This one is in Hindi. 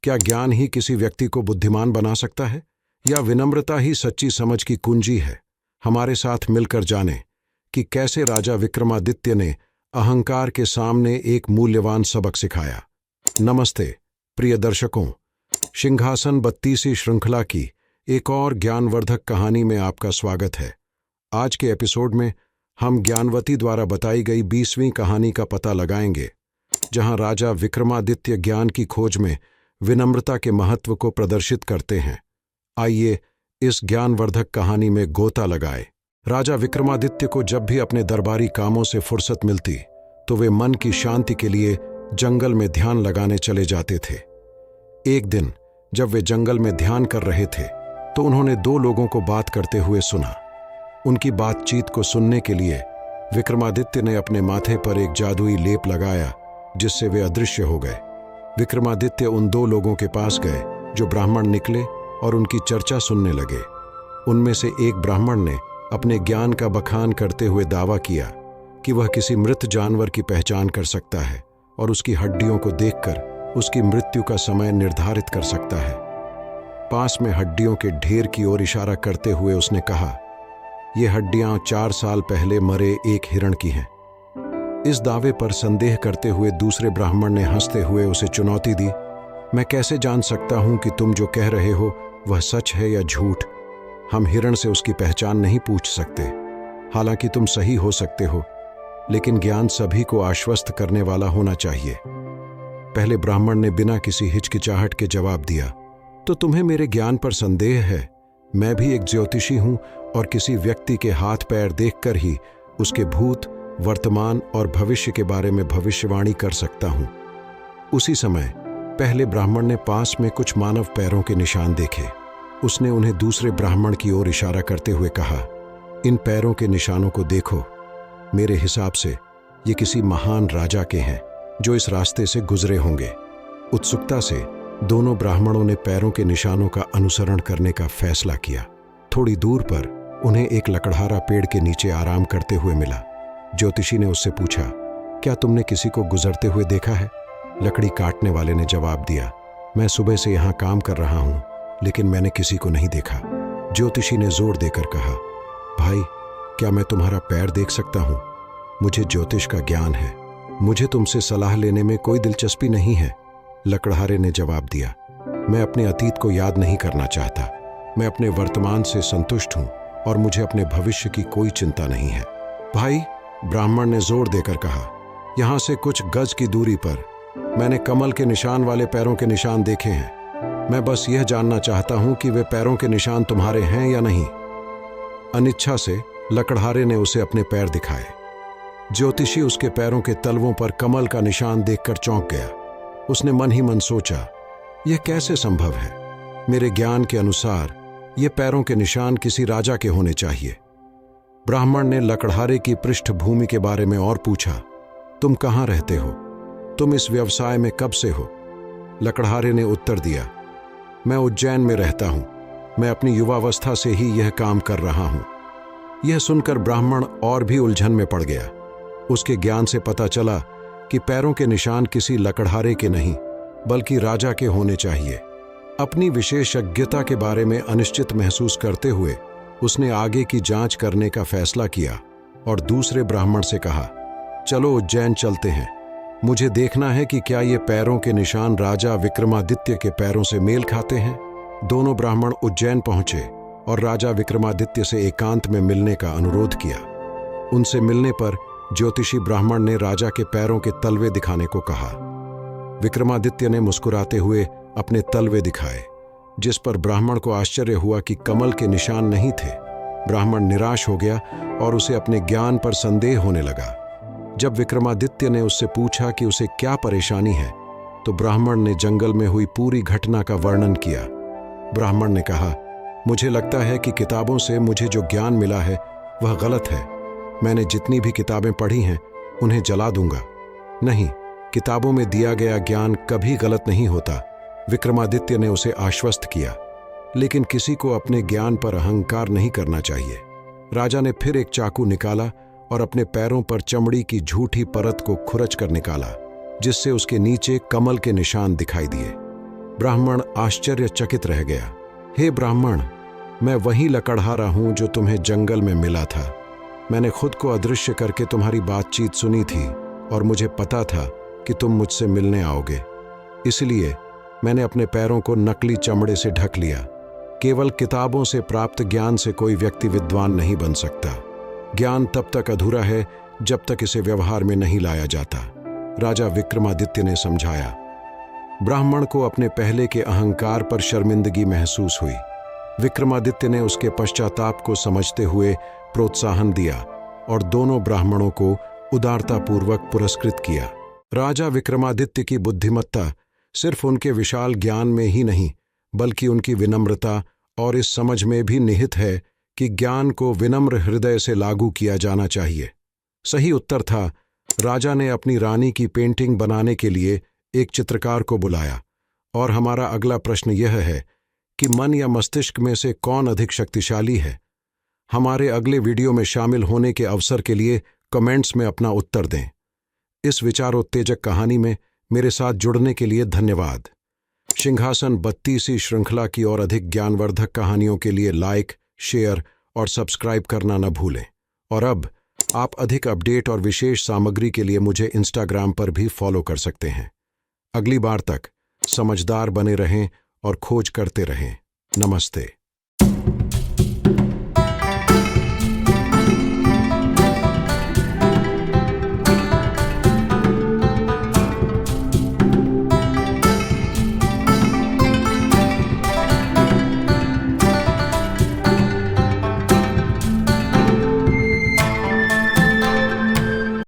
क्या ज्ञान ही किसी व्यक्ति को बुद्धिमान बना सकता है, या विनम्रता ही सच्ची समझ की कुंजी है? हमारे साथ मिलकर जानें कि कैसे राजा विक्रमादित्य ने अहंकार के सामने एक मूल्यवान सबक सिखाया। नमस्ते प्रिय दर्शकों, सिंहासन 32वीं श्रृंखला की एक और ज्ञानवर्धक कहानी में आपका स्वागत है। आज के एपिसोड में हम ज्ञानवती द्वारा बताई गई 20वीं कहानी का पता लगाएंगे, जहां राजा विक्रमादित्य ज्ञान की खोज में विनम्रता के महत्व को प्रदर्शित करते हैं। आइए इस ज्ञानवर्धक कहानी में गोता लगाएं। राजा विक्रमादित्य को जब भी अपने दरबारी कामों से फुर्सत मिलती तो वे मन की शांति के लिए जंगल में ध्यान लगाने चले जाते थे। एक दिन जब वे जंगल में ध्यान कर रहे थे तो उन्होंने दो लोगों को बात करते हुए सुना। उनकी बातचीत को सुनने के लिए विक्रमादित्य ने अपने माथे पर एक जादुई लेप लगाया, जिससे वे अदृश्य हो गए। विक्रमादित्य उन दो लोगों के पास गए जो ब्राह्मण निकले और उनकी चर्चा सुनने लगे। उनमें से एक ब्राह्मण ने अपने ज्ञान का बखान करते हुए दावा किया कि वह किसी मृत जानवर की पहचान कर सकता है और उसकी हड्डियों को देखकर उसकी मृत्यु का समय निर्धारित कर सकता है। पास में हड्डियों के ढेर की ओर इशारा करते हुए उसने कहा, ये हड्डियां 4 साल पहले मरे एक हिरण की हैं। इस दावे पर संदेह करते हुए दूसरे ब्राह्मण ने हंसते हुए उसे चुनौती दी, मैं कैसे जान सकता हूं कि तुम जो कह रहे हो वह सच है या झूठ? हम हिरण से उसकी पहचान नहीं पूछ सकते। हालांकि तुम सही हो सकते हो, लेकिन ज्ञान सभी को आश्वस्त करने वाला होना चाहिए। पहले ब्राह्मण ने बिना किसी हिचकिचाहट के जवाब दिया, तो तुम्हें मेरे ज्ञान पर संदेह है? मैं भी एक ज्योतिषी हूं और किसी व्यक्ति के हाथ पैर देखकर ही उसके भूत, वर्तमान और भविष्य के बारे में भविष्यवाणी कर सकता हूं। उसी समय पहले ब्राह्मण ने पास में कुछ मानव पैरों के निशान देखे। उसने उन्हें दूसरे ब्राह्मण की ओर इशारा करते हुए कहा, इन पैरों के निशानों को देखो। मेरे हिसाब से ये किसी महान राजा के हैं जो इस रास्ते से गुजरे होंगे। उत्सुकता से दोनों ब्राह्मणों ने पैरों के निशानों का अनुसरण करने का फैसला किया। थोड़ी दूर पर उन्हें एक लकड़हारा पेड़ के नीचे आराम करते हुए मिला। ज्योतिषी ने उससे पूछा, क्या तुमने किसी को गुजरते हुए देखा है? लकड़ी काटने वाले ने जवाब दिया, मैं सुबह से यहाँ काम कर रहा हूँ, लेकिन मैंने किसी को नहीं देखा। ज्योतिषी ने जोर देकर कहा, भाई, क्या मैं तुम्हारा पैर देख सकता हूँ? मुझे ज्योतिष का ज्ञान है, मुझे तुमसे सलाह लेने में कोई दिलचस्पी नहीं है। लकड़हारे ने जवाब दिया, मैं अपने अतीत को याद नहीं करना चाहता। मैं अपने वर्तमान से संतुष्ट हूँ और मुझे अपने भविष्य की कोई चिंता नहीं है। भाई, ब्राह्मण ने जोर देकर कहा, यहाँ से कुछ गज की दूरी पर मैंने कमल के निशान वाले पैरों के निशान देखे हैं। मैं बस यह जानना चाहता हूं कि वे पैरों के निशान तुम्हारे हैं या नहीं। अनिच्छा से लकड़हारे ने उसे अपने पैर दिखाए। ज्योतिषी उसके पैरों के तलवों पर कमल का निशान देखकर चौंक गया। उसने मन ही मन सोचा, यह कैसे संभव है? मेरे ज्ञान के अनुसार ये पैरों के निशान किसी राजा के होने चाहिए। ब्राह्मण ने लकड़हारे की पृष्ठभूमि के बारे में और पूछा, तुम कहाँ रहते हो? तुम इस व्यवसाय में कब से हो? लकड़हारे ने उत्तर दिया, मैं उज्जैन में रहता हूं। मैं अपनी युवावस्था से ही यह काम कर रहा हूं। यह सुनकर ब्राह्मण और भी उलझन में पड़ गया। उसके ज्ञान से पता चला कि पैरों के निशान किसी लकड़हारे के नहीं, बल्कि राजा के होने चाहिए। अपनी विशेषज्ञता के बारे में अनिश्चित महसूस करते हुए उसने आगे की जांच करने का फैसला किया और दूसरे ब्राह्मण से कहा, चलो उज्जैन चलते हैं। मुझे देखना है कि क्या ये पैरों के निशान राजा विक्रमादित्य के पैरों से मेल खाते हैं। दोनों ब्राह्मण उज्जैन पहुंचे और राजा विक्रमादित्य से एकांत में मिलने का अनुरोध किया। उनसे मिलने पर ज्योतिषी ब्राह्मण ने राजा के पैरों के तलवे दिखाने को कहा। विक्रमादित्य ने मुस्कुराते हुए अपने तलवे दिखाए, जिस पर ब्राह्मण को आश्चर्य हुआ कि कमल के निशान नहीं थे। ब्राह्मण निराश हो गया और उसे अपने ज्ञान पर संदेह होने लगा। जब विक्रमादित्य ने उससे पूछा कि उसे क्या परेशानी है, तो ब्राह्मण ने जंगल में हुई पूरी घटना का वर्णन किया। ब्राह्मण ने कहा, मुझे लगता है कि किताबों से मुझे जो ज्ञान मिला है वह गलत है। मैंने जितनी भी किताबें पढ़ी हैं उन्हें जला दूंगा। नहीं, किताबों में दिया गया ज्ञान कभी गलत नहीं होता। विक्रमादित्य ने उसे आश्वस्त किया, लेकिन किसी को अपने ज्ञान पर अहंकार नहीं करना चाहिए। राजा ने फिर एक चाकू निकाला और अपने पैरों पर चमड़ी की झूठी परत को खुरच कर निकाला, जिससे उसके नीचे कमल के निशान दिखाई दिए। ब्राह्मण आश्चर्यचकित रह गया। हे ब्राह्मण, मैं वही लकड़हारा हूं जो तुम्हें जंगल में मिला था। मैंने खुद को अदृश्य करके तुम्हारी बातचीत सुनी थी और मुझे पता था कि तुम मुझसे मिलने आओगे। इसलिए मैंने अपने पैरों को नकली चमड़े से ढक लिया। केवल किताबों से प्राप्त ज्ञान से कोई व्यक्ति विद्वान नहीं बन सकता। ज्ञान तब तक अधूरा है जब तक इसे व्यवहार में नहीं लाया जाता, राजा विक्रमादित्य ने समझाया। ब्राह्मण को अपने पहले के अहंकार पर शर्मिंदगी महसूस हुई। विक्रमादित्य ने उसके पश्चाताप को समझते हुए प्रोत्साहन दिया और दोनों ब्राह्मणों को उदारतापूर्वक पुरस्कृत किया। राजा विक्रमादित्य की बुद्धिमत्ता सिर्फ उनके विशाल ज्ञान में ही नहीं, बल्कि उनकी विनम्रता और इस समझ में भी निहित है कि ज्ञान को विनम्र हृदय से लागू किया जाना चाहिए। सही उत्तर था। राजा ने अपनी रानी की पेंटिंग बनाने के लिए एक चित्रकार को बुलाया और हमारा अगला प्रश्न यह है कि मन या मस्तिष्क में से कौन अधिक शक्तिशाली है। हमारे अगले वीडियो में शामिल होने के अवसर के लिए कमेंट्स में अपना उत्तर दें। इस विचारोत्तेजक कहानी में मेरे साथ जुड़ने के लिए धन्यवाद। सिंहासन 32वीं श्रृंखला की और अधिक ज्ञानवर्धक कहानियों के लिए लाइक, शेयर और सब्सक्राइब करना न भूलें। और अब आप अधिक अपडेट और विशेष सामग्री के लिए मुझे इंस्टाग्राम पर भी फॉलो कर सकते हैं। अगली बार तक समझदार बने रहें और खोज करते रहें। नमस्ते।